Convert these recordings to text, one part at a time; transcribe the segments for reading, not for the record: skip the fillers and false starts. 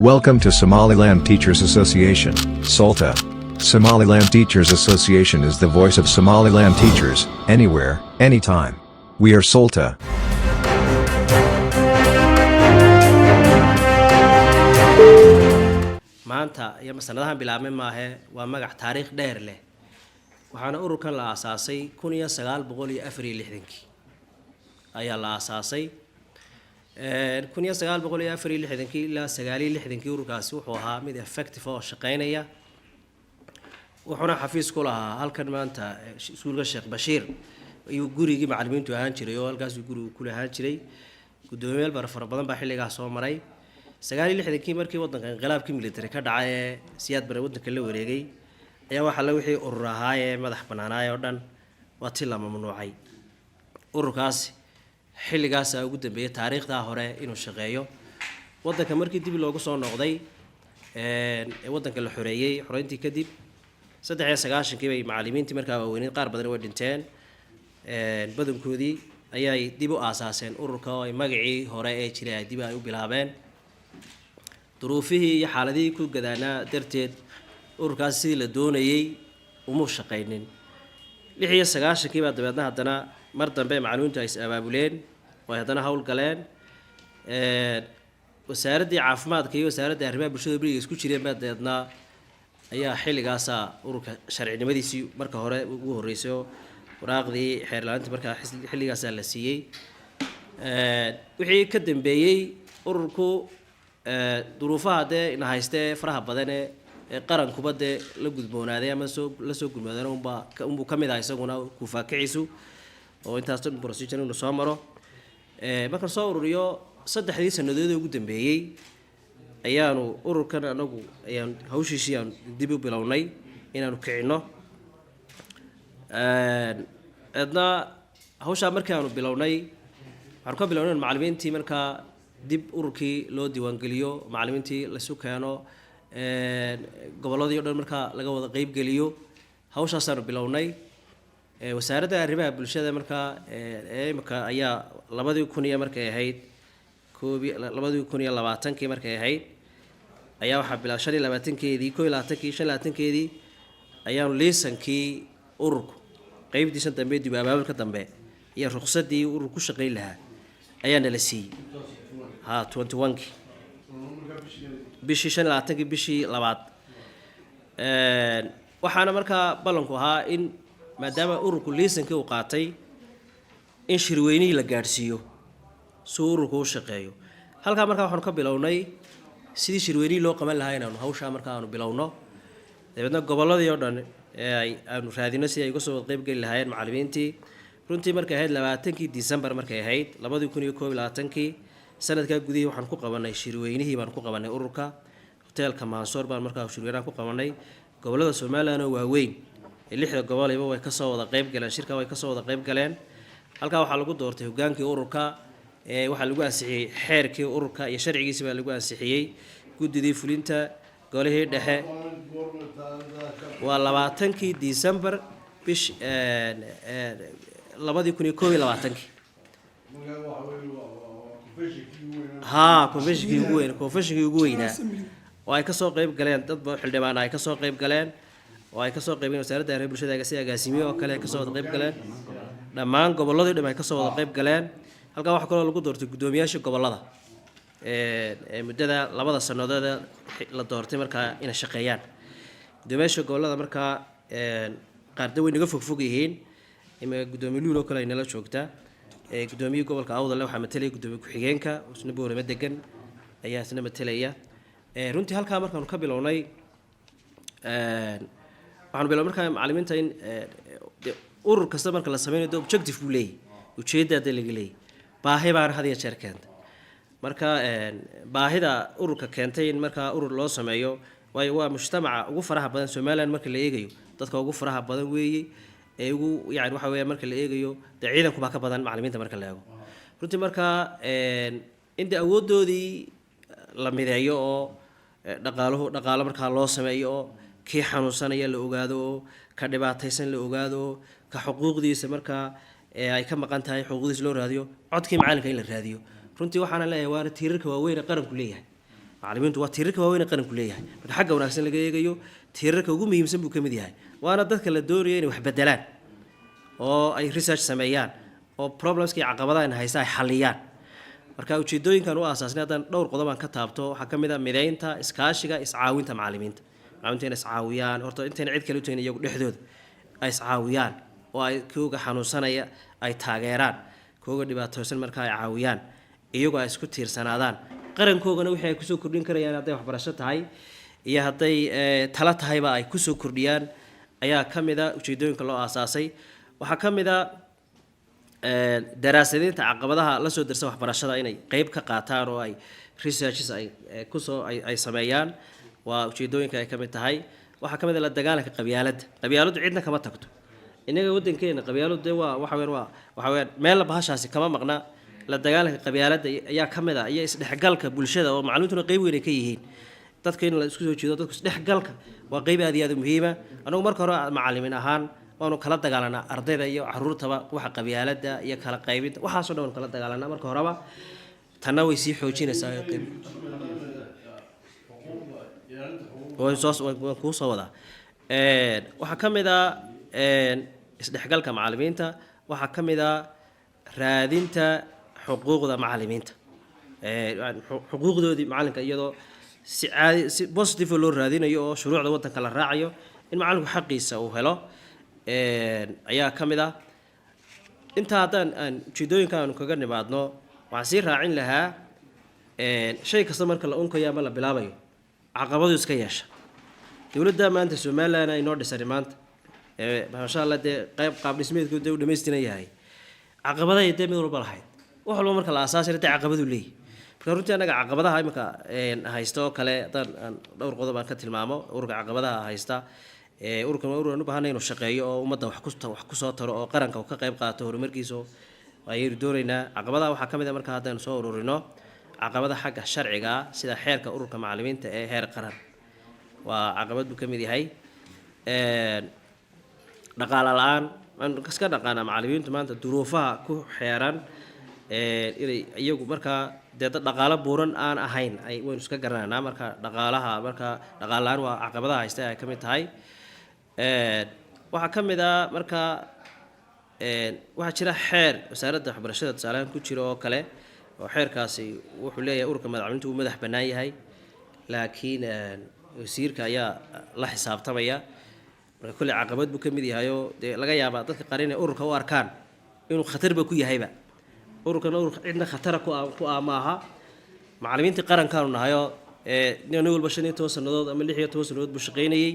Welcome to Somaliland Teachers Association, SOLTA. Somaliland Teachers Association is the voice of Somaliland teachers, anywhere, anytime. We are SOLTA. maanta iyo sanadahan bilaabmay maahe waa magac taariikh dheer leh waxaana ururkan la aasaasay 1964 ayaa la aasaasay 1964 ilaa 69 ururkaasi wuxuu ahaa mid effective oo shaqeynaya wuxuuna xafiis ku lahaa halkan maanta iskuulka Sheekh Bashiir ayuu gurigii macallimiintu ahaan jiray oo halkaas gurigu ku lahaan jiray gudoomiyaal fara badan baa xilligaas soo maray 69 markii wadanka inqilaabkii military ka dhacay siyaad bare wadanka la wareegay ayaa waxa la wixii urur ahaa ee madax banaanaay oo dhan waa tii la mamnuucay ururkaas xilligaas ugu dambeeyay taariikhda hore inuu shaqeeyo wadanka markii dib loogu soo noqday wadanka la xoreeyay xoreyntii kadib 93 bay macallimiintii markaa waaweyneen qaar badan way dhinteen badankoodii ayay dib u aasaaseen ururka oo magacii hore ee jiray dib ay u bilaabeen duruufihii iyo xaaladihii ku gadaana darteed ururkaas sidii la doonayay uma shaqeynin 96 baa dabeedna haddana mar dambe macallimiintu ay abaabuleen way haddana hawl galeen wasaaradda caafimaadka iyo wasaaradda arrimaha bulshada bariga isku jireen baa dabeedna ayaa xilligaas ururka sharcinimadiisii marka hore ugu horeysay waraaqdii xeerlaanta marka xilligaas la siiyay wixii ka dambeeyay ururku duruufaha de ina haystee faraha badan ee qarankuba de la gudboonaaday ama la soo gudboonaaday unba kamid ah isaguna ku faakiciisu oo intaas tan procedure uu soo maro marka soo ururiyo saddexdii sanadood ugu dambeeyay ayaanu ururkan anagu ayaan hawshiisii aan dib u bilownay inaanu kicino adna hawsha markii aanu bilownay waxaan ka bilownay macallimiintii marka dib ururkii loo diiwaan geliyo macallimiintii la isu keeno goboladii oo dhan marka laga wada qayb geliyo hawshaas aanu bilownay wasaaradda arrimaha bulshada marka marka ayaa 2000 markay ahayd 2020 markay ahayd ayaa waxa bilaashay 25keedii 25keedii ayaanu liisankii ururku qaybtiisa dambe dib abaabulka dambe iyo ruqsadii ururku ku shaqeyn lahaa ayaana la siiyay 21 bishii 25 bishii labaad waxaana markaa ballanku ahaa in maadaama ururku liisankii uu qaatay in shirweynihii la gaarsiiyo si ururku u shaqeeyo halka markaa waxaan ka bilownay sidii shirweynihii loo qaban lahaa inaanu hawsha markaa aanu bilowno dabeedna goboladii oo dhan aanu raadino si ay uga soo qayb gali lahaayeen macallimiintii runtii markay ahayd 20 December markay ahayd 2021 sanadka gudihii waxaan ku qabanay shirweynihii baan ku qabanay ururka hotelka Mansoor baan markaa shirweynaha ku qabanay gobolada Soomaaliland oo waaweyn lixda gobol ayba way ka soo wada qayb galeen shirka way ka soo wada qayb galeen halka waxa lagu doortay hogaankii ururka waxa lagu ansixiyay xeerkii ururka iyo sharcigiisa baa lagu ansixiyay gudidii fulinta golihii dhexe waa 20 December bish 2021 konfeshnkii ugu weynaa oo ay ka soo qayb galeen dad xildhibaan ay ka soo qayb galeen oo ay ka soo qaybeen wasaaradda arrimaha bulshada si agaasimiye oo kale ka soo wada qayb galeen dhammaan goboladii dhamay ka soo wada qayb galeen halka waxa kale oo lagu doortay gudoomiyaasha gobolada muddada labada sanadood la doortay markaa inay shaqeeyaan gudoomiyaasha gobolada markaa qaarda way naga fogfog yihiin gudoomiye luulo kale inala joogta gudoomiye gobolka Awdal waxa matalay gudoomiye ku-xigeenka isna boorama degan ayaa isna matalaya runtii halka markaan ka bilownay waxaan bilownay markaa macallimiinta in urur kasta marka la sameeyo objective buu leeyahay ujeedada laga leeyahay baahi baan hadiya jeer keentay marka baahida ururka keentay in marka urur loo sameeyo way waa mujtamaca ugu faraha badan Soomaaliland marka la eegayo dadka ugu faraha badan weeyay ugu yaani waxa weeye marka la eegayo ciidanku baa ka badan macallimiinta marka la eego runtii marka inta awoodoodii la mideeyo oo dhaqaalo marka loo sameeyo oo kii xanuunsanaya la ogaado oo ka dhibaataysan la ogaado ka xuquuqdiisa marka ay ka maqan tahay xuquuqdiisa loo raadiyo codkii macallinka in la raadiyo runtii waxaan leeyahay waa tiirarka waaweyn qaranku leeyahay macallimiintu waa tiirarka waaweyn ee qaranku leeyahay marka xagga wanaagsan laga eegayo tiirarka ugu muhiimsan buu ka mid yahay waana dadka la doonayo inay wax bedelaan oo ay research sameeyaan oo problemska iyo caqabadaha haysta ay xalliyaan marka ujeedooyinkan u aasaasnay haddaan dhowr qodob aan ka taabto waxaa ka mid ah mideynta iskaashiga iscaawinta macallimiinta inay iscaawiyaan horta intayna cid kale u tahin iyagu dhexdooda ay iscaawiyaan oo ay kooga xanuunsanaya ay taageeraan kooga dhibaatoosan marka ay caawiyaan iyagoo ay isku tiirsanaadaan qarankoogana wixii ay kusoo kordhin karayaan hadday waxbarasho tahay iyo hadday tala tahayba ay kusoo kordhiyaan ayaa ka mid a ujeedooyinka loo aasaasay waxaa ka mid a daraasadiinta caqabadaha la soo dirsa waxbarashada inay qeyb ka qaataan oo ay researches ay sameeyaan waa ujeedooyinka ay ka mid tahay waxaa ka mid a la dagaalanka qabyaaladdu cidna kama tagto innaga waddankeena qabyaaladdu dee waa waxa weeyaan meel bahashaasi kama maqna la dagaalanka qabyaaladda ayaa ka mid ah iyo isdhexgalka bulshada oo macallimiintuna qeyb weyn ay ka yihiin dadka in la isku soo jeedo dadku isdhexgalka waa qeyb aad iyo aad u muhiima anagu marka hore macallimiin ahaan waanu kala dagaalanaa ardayda iyo caruurtaba waxa qabyaaladda iyo kala qaybinta waxaasoo dhan waanu kala dagaalanaa marka horeba tanna way sii xoojinaysaa waan kuu soo wadaa waxaa ka mid a isdhexgalka macallimiinta waxaa ka mid a raadinta xuquuqda macallimiinta xuquuqdoodii macallinka iyadoo si positive loo raadinayo oo shuruucda waddanka la raacayo in macallinku xaqiisa uu helo ayaa ka mid ah intaa haddaan ujeedooyinka aanu kaga nimaadno waxaan sii raacin lahaa shay kasta marka la unkayo ama la bilaabayo caqabadu iska yeesha dowladda maanta somaliland ay noo dhisani maanta masha allah dee qaab dhismeedkooda dee u dhamaystiran yahay caqabadahay dee mid walba lahayd wax walba marka la aasaasay dee caqabadu leeyahy marka runtii annaga caqabadaha imika haysta oo kale haddaan dhowr qodob aan ka tilmaamo ururka caqabadaha haysta ururkan waa urur aan u baahanay inuu shaqeeyo oo ummadda wax kusoo taro oo qaranka ka qayb qaato horumarkiisa ayaynu doonaynaa caqabadaha waxaa ka mid a marka haddaynu soo ururino caqabada xagga sharciga sida xeerka ururka macallimiinta ee heer qaran waa caqabad buu ka mid yahay dhaqaale la-aan aan iska dhaqaanaa macallimiintu maanta duruufaha ku xeeran inay iyagu markaa dee dad dhaqaalo buuran aan ahayn waynu iska garanaynaa marka dhaqaale la-aan waa caqabadaha haysta ay ka mid tahay waxaa ka mid a marka waxaa jira xeer wasaaradda waxbarashada tusaalahaan ku jira oo kale oo xeerkaasi wuxuu leeyahay ururka macallimiintu uu madax bannaan yahay laakiin wasiirka ayaa la xisaabtamaya marka kolley caqabad buu ka mid yahayoo dee laga yaabaa dadka qaar inay ururka u arkaan inuu khatarba ku yahayba ururkan urur cidna khatara ku maaha macallimiintii qarankaanu nahayoo nin walba 15 sannadood ama 16 sannadood buu shaqaynayay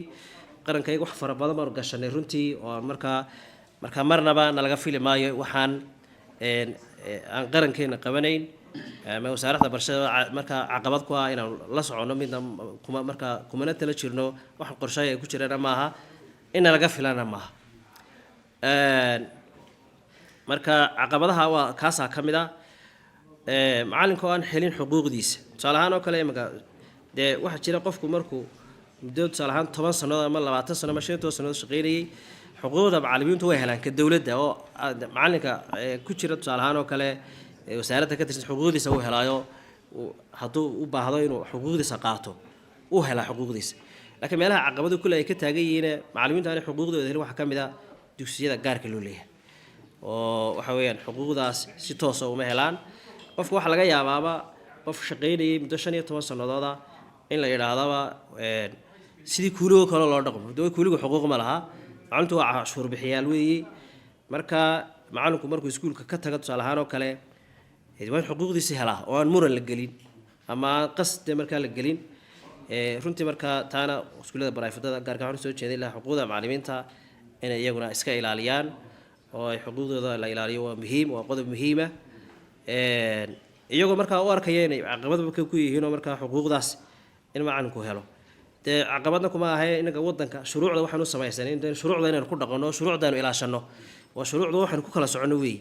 qarankayga wax fara badan baanu gashanay runtii oo markaa marnaba nalaga fili maayo waxaan aan qarankeena qabanayn ama wasaaradda barashada markaa caqabad ku ah inaan la socono midna kumana tala jirno wax qorshaha ay ku jiraan maaha in laga filana maaha marka caqabadaha waa kaasaa ka mid ah macallinka oo aan helin xuquuqdiisa tusaale ahaan oo kale imika dee waxaa jira qofku markuu muddo tusaale ahaan 10 sannadood ama 20 sano ama 15 sannadood shaqaynayay xuquuqda macallimiintu way helaan ka dowladda oo macallinka ku jira tusaale ahaan oo kale wasaaradda ka tirsan xuquuqdiisa uu helaayo hadduu u baahdo inuu xuquuqdiisa qaato uu helaa xuquuqdiisa laakiin meelaha caqabadu kule ay ka taagan yihiin macallimiintu aanay xuquuqdooda helin waxaa ka mid ah dugsiyada gaarka loo leeyahay oo waxa weeyaan xuquuqdaas si toos ah uma helaan qofka waxa laga yaabaaba qof shaqaynayay muddo 15 sannadood ah in la yidhaahdaba sidii kuuliga kale loo dhaqmo doo kuuliga xuquuq ma laha macallintu waa cashuur bixiyaal weeye marka macallinku markuu iskuulka ka tago tusaale ahaan oo kale waan xuquuqdiisa helaa oo aan muran la gelin ama qasde markaa la gelin runtii markaa taana iskuullada barayfadada gaarka waxaan soo jeeday ilaa xuquuqda macallimiinta inay iyaguna iska ilaaliyaan oo ay xuquuqdooda la ilaaliyo waa muhiim waa qodob muhiima iyagoo markaa u arkaya inay caqabadba ku yihiin oo markaa xuquuqdaas in macallinku helo dee caqabadna kuma ahay inaga waddanka shuruucda waxaan u samaysanay in shuruucda inaan ku dhaqanno shuruucdaanu ilaashano waa shuruucda waxaan ku kala soconno weey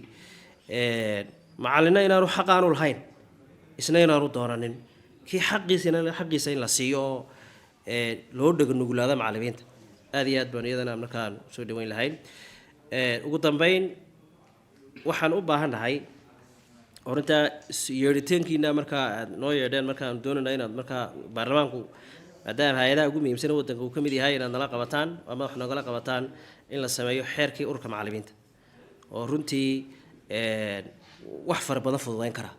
macallina inaanu xaq aanu lahayn isna inaanu doonanin kii xaqiisa in la siiyo oo loo dhago nugulaada macallimiinta aad iyo aad baan iyadana markaan soo dhaweyn lahayn ugu dambeyn waxaan u baahannahay horinta yeeritaankiina markaa aad noo yeedheen markaan doonayna inaad markaa baarlamaanku maadaama hay-adaha ugu muhiimsan waddanka uu ka mid yahay inaad nala qabataan ama wax nogala qabataan in la sameeyo xeerkii ururka macallimiinta oo runtii wax fara badan fududayn kara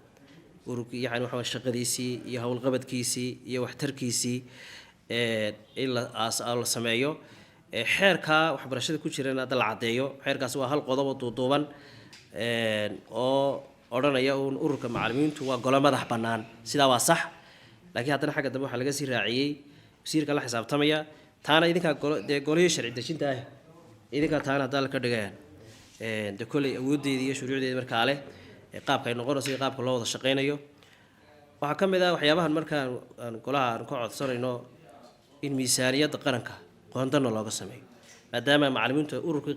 ururkii yani waxa shaqadiisii iyo howlqabadkiisii iyo waxtarkiisii in la sameeyo xeerka waxbarashada ku jirana hadda la caddeeyo xeerkaasi waa hal qodob oo duuduuban oo odhanaya uun ururka macallimiintu waa golo madax bannaan sidaa waa sax laakiin haddana xagga dambe waxaa laga sii raaciyey wasiirka la xisaabtamaya taana idinkaa dee golihii sharci dejinta ah idinkaa taana haddaa la ka dhigayaan de kolley awooddeedii iyo shuruucdeedii markaa leh qaabka ay noqonayso iyo qaabka loo wada shaqaynayo waxaa ka mid ah waxyaabahan markaan golaha aan ka codsanayno in miisaaniyadda qaranka qoondana looga sameeyo maadaama macallimiintu ururka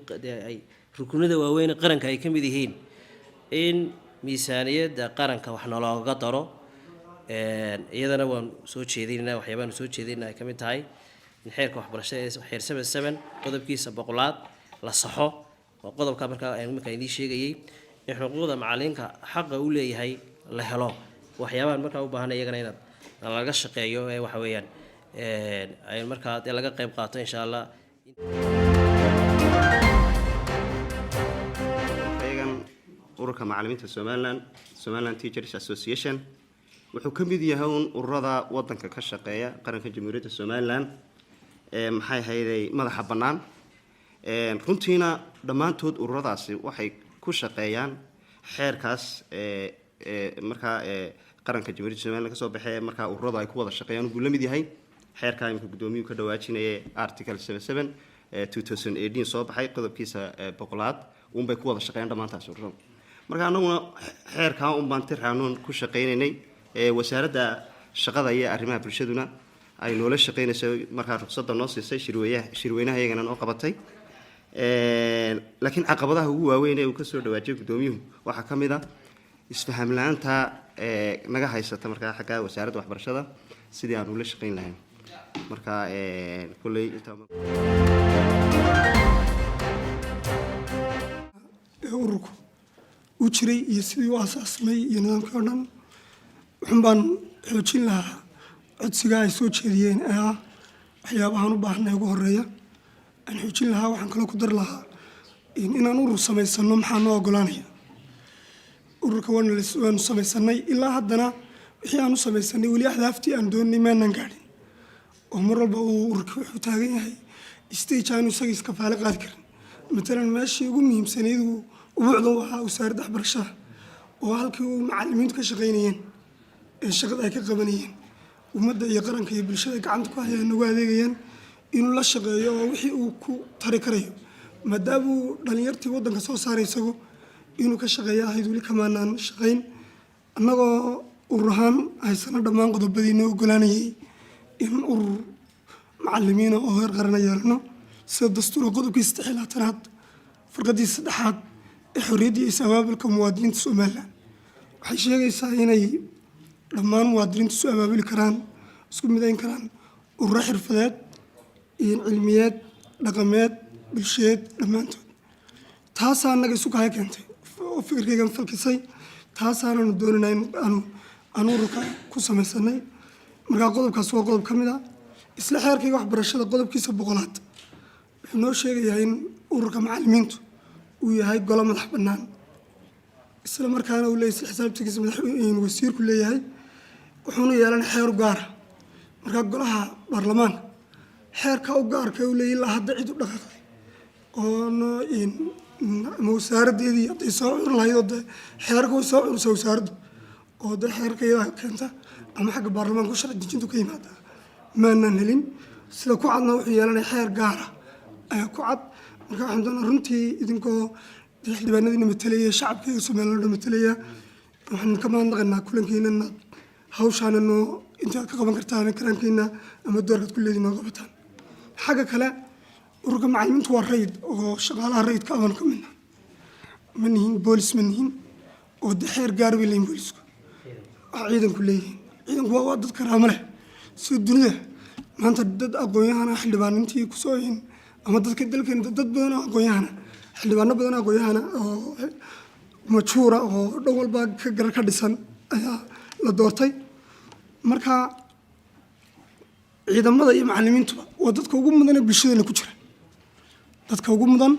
ay rukunada waaweyn qaranka ay ka mid yihiin in miisaaniyadda qaranka wax nalooga daro iyadana waan soo jeedinaynaa waxyaabaanu soo jeedinaa ay ka mid tahay in xeerka waxbarashada xeer 77 qodobkiisa 100 la saxo oo qodobka markaa idiin sheegayay in xuquuqda macallinka xaqa uu leeyahay la helo waxyaabahan markaa u baahan iyagana inaad laga shaqeeyo waxa weeyaan ay markaa laga qayb qaato insha Allah ururka macallimiinta Somaliland Teachers Association wuxuu ka mid yahay ururada wadanka ka shaqeeya qaranka Jamhuuriyadda Somaliland maxay hay'aday madaxa bannaan runtiina dhamaantood ururadaasi waxay ku shaqeeyaan xeerkaas markaa qaranka Jamhuuriyadda Somaliland ka soo baxay markaa ururada ay ku wada shaqeeyaan uu la mid yahay xeerka imka gudoomiyuhu ka dhawaajinayay article 77 2018 soo baxay qodobkiisa 100 bay ku wada shaqeeyaan dhamaantaas ururada marka anaguna xeerka baan tirxaanoon ku shaqeynay wasaaradda shaqada iyo arrimaha bulshaduna ay noola shaqeynayso markaa ruqsadda noo siisay shirweynaha iyagana noo qabatay laakiin caqabadaha ugu waaweyn ee uu ka soo dhawaajiyay gudoomiyuhu waxaa ka mid ah isfaham la'aanta naga haysata markaa xagga wasaaradda waxbarashada sidii aan ula shaqeyn lahayn marka kulley ururku uu jiray iyo sidii u asaasmay iyo nidaamkii oo dhan waxaan baan xoojin lahaa codsiga ay soo jeediyeen ee ah waxyaabahan u baahnay ugu horeeya aan xoojin lahaa waxaan kala ku dar lahaa inaan urur samaysano maxaa noo ogolaanaya ururka waanu samaysanay ilaa haddana wixii aan u samaysanay weli ahdaaftii aan doonay maanan gaadhin oo mar walba uu ururka wuxuu taagan yahay stage aanu isaga iska faale qaadi karin matalan meeshii ugu muhiimsanayd ubuucda waxaa wasaaradda waxbarashada oo halkii uu macallimiintu ka shaqaynayeen ee shaqada ay ka qabanayeen ummadda iyo qaranka iyo bulshada gacanta ku hayaan ugu adeegayaan inuu la shaqeeyo oo wixii uu ku tari karayo maadaama uu dhalinyartii waddanka soo saaray isagu inuu ka shaqeeyo ahayd weli kamaanaan shaqayn annagoo urur ahaan haysano dhammaan qodobadiina ogolaanayay in urur macallimiina oo heer qarana yeelano sida dastuurka qodobkii 16aad farqadii 3aad ee xorriyadda iyo is-abaabulka muwaadiniinta Somaliland waxay sheegaysaa inay dhammaan muwaadiniintu isu abaabuli karaan isku midayn karaan ururo xirfadeed iyo cilmiyeed dhaqameed bulsheed dhammaantood taasaa annaga isu kaya keentay oo fikirkaygan falkisay taasaananu doonanaa in aan ururka ku samaysanay markaa qodobkaas waa qodob ka mid ah isla xeerkayga waxbarashada qodobkiisa 100 wuxuu noo sheegayaa in ururka macallimiintu uu yahay golo madax bannaan isla markaana uu leeyahay xisaabtigiisa madaxweyne wasiirku leeyahay wuxuuna yeelanay xeer u gaara markaa golaha baarlamaanka xeerka u gaarka uu leeyahay ilaa hadda cid u dhaqaaqday oo ama wasaaraddeedii hadday soo cur lahayd oo dee xeerka way soo cursa wasaaraddu oo dee xeerka iyadaa keenta ama xagga baarlamaanka u sharci dejintu ka yimaada maanaan helin sida ku cadna wuxuu yeelanay xeer gaara ayaa ku cad marka waxaan doonaa runtii idinkoo xildhibaanadiina matalaya shacabkayga Somaliland matalaya waxaan ka mahadnaqaynaa kulankiina inaad hawshaana noo intaad ka qaban kartaan karankiina ama doorkaad ku leediin noo qabataan xagga kale ururka macallimiintu waa rayid oo shaqaalaha rayidka aban ka midna ma nihin boolis ma nihin oo de xeer gaar bay leeyihin boolisku waa ciidanku leeyihiin ciidanku waa dad karaamo leh sida dunida maanta dad aqoon-yahana xildhibaanintii kusoo yihiin ama dadka dalkeena dad badan oo aqoon-yahana xildhibaano badan oo aqoon-yahana oo majuura oo dhan walba ka dhisan ayaa la doortay marka ciidamada iyo macallimiintuba waa dadka ugu mudan ee bulshadeena ku jira dadka ugu mudan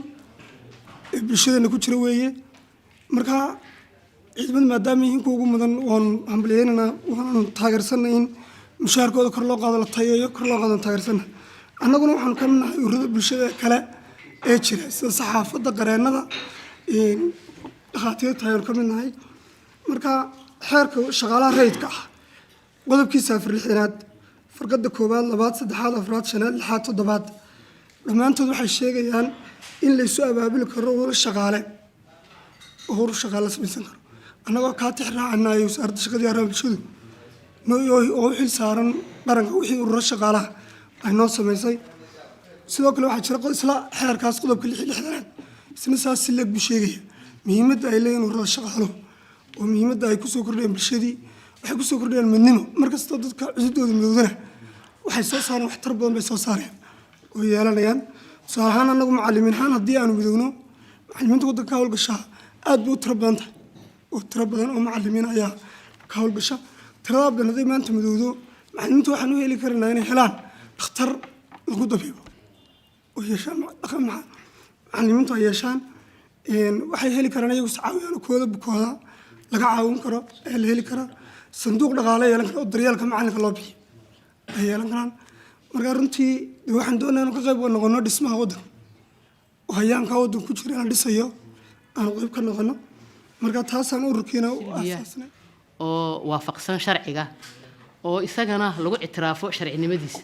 ee bulshadeena ku jira weeye marka ciidamada maadaama yihiin kuwa ugu mudan waan hambalyeynanaa waan taageersanay in mushaharkooda kor loo qaado la tayeeyo kor loo qaado taageersanaa annaguna waxaanu ka midnahay ururada bulshada kale ee jira sida saxaafadda qareennada dhakhaatiirta ayaan ka midnahay marka xeerka shaqaalaha rayidka ah qodobkiisa 4-6aad farqada 1, 2, 3, 4, 5, 6, 7 dhammaantood waxay sheegayaan in la isu abaabuli karo urur shaqaale samaysan karo annagoo kaa tixraacanayo wasaaradda shaqada iyo arrimaha bulshadu oo xil saaran qaranka wixii ururo shaqaalaha ay noo samaysay sidoo kale waxaa jira isla xeerkaas qodobka 6-6aad isna saas si leeg buu sheegaya muhiimadda ay leeyihiin ururada shaqaaluhu oo muhiimadda ay kusoo kordhiyeen bulshadii waxay kusoo kordhiyeen midnimo markastoo dadka cusubdooda midoodana waxay soo saareen waxtar badan bay soo saareen oo yeelanayaan tusaale ahaan annagu macallimiin ahaan haddii aanu midoogno macallimiinta waddanka ka howlgashaa aad bay u tiro badan tahay oo tiro badan oo macallimiin ayaa ka howlgasha tiradaa badan hadday maanta midowdo macallimiinta waxaan u heli karanaa inay helaan dhakhtar lagu dabiibo oo yeeshaan macallimiintu ay yeeshaan waxay heli karaan iyagu iscaawiyaan kooda bukooda laga caawin karo ee la heli karaa sanduuq dhaqaale yeelan kara oo daryeelka macallinka loo bixiyo ay yeelan karaan marka runtii waxaan doonayaa inaan ka qayb noqono dhismaha waddanka oo hayaanka waddanka ku jira inaan dhisayo aan qayb ka noqono marka taasaan ururkiina u aasaasnay oo waafaqsan sharciga oo isagana lagu ictiraafo sharcinimadiisa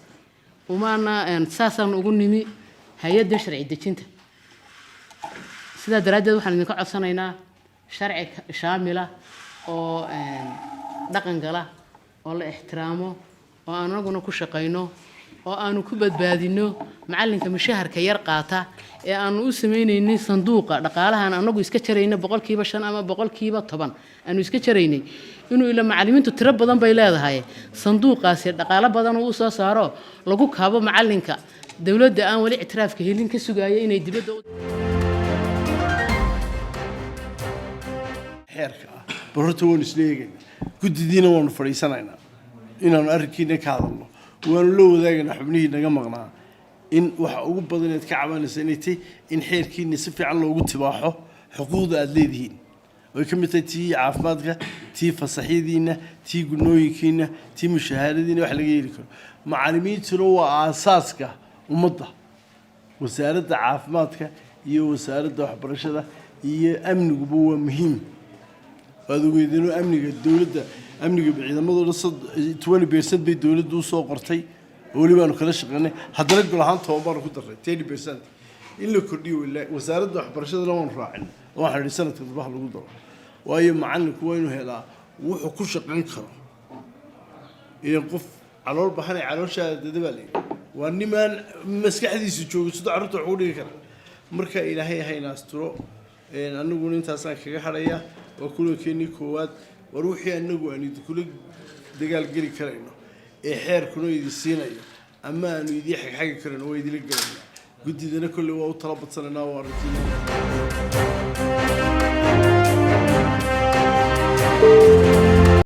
umaana saasaan ugu nimi hay'adda sharci dejinta sida daraaddeed waxaan idinka codsanaynaa sharci shaamila oo dhaqan gala oo la ixtiraamo oo anaguna ku shaqeyno oo aanu ku badbaadino macallinka mushaharka yar qaata ee aanu u sameeynay sanduuqa dhaqaalahan anagu iska jarayna 5% ama 10% aanu iska jaraynay inuu ila macallimiintu tiro badan bay leedahay sanduuqaasi dhaqaale badan uu soo saaro lagu kaabo macallinka dawladda aan wali ictiraafka helin ka sugaya inay dibadda xeerka barorta waan isleeyaynaa guddidiina waanu fadhiisanaynaa inaanu arrinkiina ka hadalno waanu la wadaagaynaa xubnihii naga maqnaa in waxa ugu badan aad ka cabanaysa inay tahay in xeerkiina si fiican loogu tibaaxo xuquuqda aad leedihiin way ka mid tahay tii caafimaadka tii fasaxyadiina tii gunooyinkiina tii mushaharadiina wax laga heli karo macallimiintuna waa aasaaska ummadda wasaaradda caafimaadka iyo wasaaradda waxbarashada iyo amniguba waa muhiim waad ogeydeen amniga dawladda amniga ciidamadooda 20% bay dawladdu u soo qortay oo wali baanu kala shaqeynay haddana gol ahaan tababar ku daray 10% in la kordhiyo wasaaradda waxbarashada waan raacin waxaan idhi sanadka daba lagu daro waayo macallinku waa inuu helaa wuxuu ku shaqeyn karo in qof calool baxan calooshaada dadabaalay waa niman maskaxdiisu joogo sida carruurta wax u dhigi kara marka ilaahay hayna asturo anaguna intaasaan kaga hadhaya waa kulankeennii koowaad war wixii anagu aan idinkula dagaal geli karayno ee xeerkuna idin siinayo ama aanu idii xagxagi karayno waa idila gelayna guddidana kolley waa u tala badsanaynaa waa arrintii